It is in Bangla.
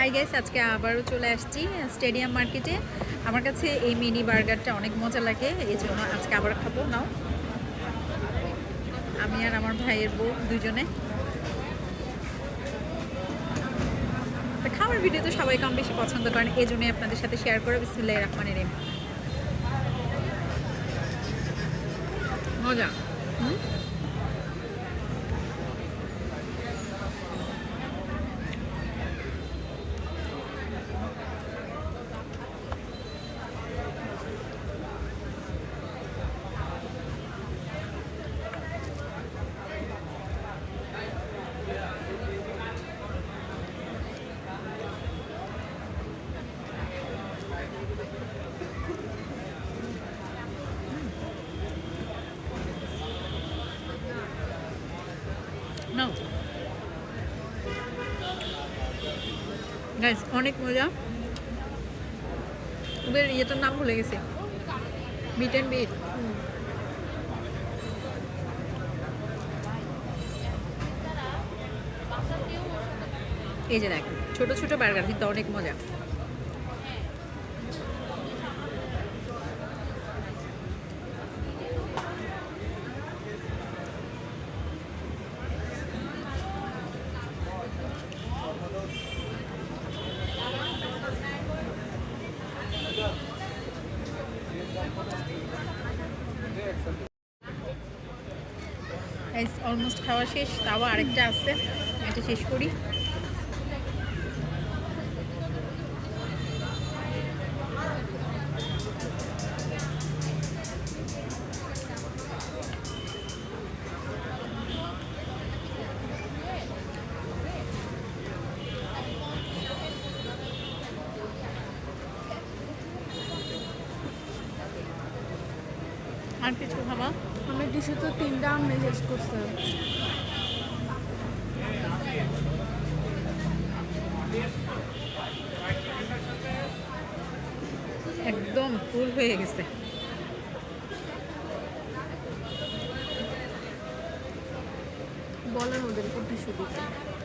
হাই গাইস, আজকে আবারও চলে আসছি স্টেডিয়াম মার্কেটে। আমার কাছে এই মিনি বার্গারটা অনেক মজা লাগে, এই জন্য আজকে আবার খাবো। নাও, আমি আর আমার ভাইয়ের বউ দুজনে। তো খাওয়ার ভিডিও তো সবাই কম বেশি পছন্দ করেন, এই জন্যই আপনাদের সাথে শেয়ার করে। বিসমিল্লাহির রহমানির রহিম। মজা। নাও গাইস, অনেক মজা। ওদের ইয়েটার নাম ভুলে গেছে, মিট অ্যান্ড বিট। এই যে দেখ, ছোট ছোট বার্গার কিন্তু অনেক মজা। অলমোস্ট খাওয়া শেষ, তাও আরেকটা আছে, এটা শেষ করি। আর কিছু খাবা? আমার ডিশে তো 3টা মেসেজ করছে। একদম ফুল হয়ে গেছে। বলেন ওদের টিস্যু দিতে।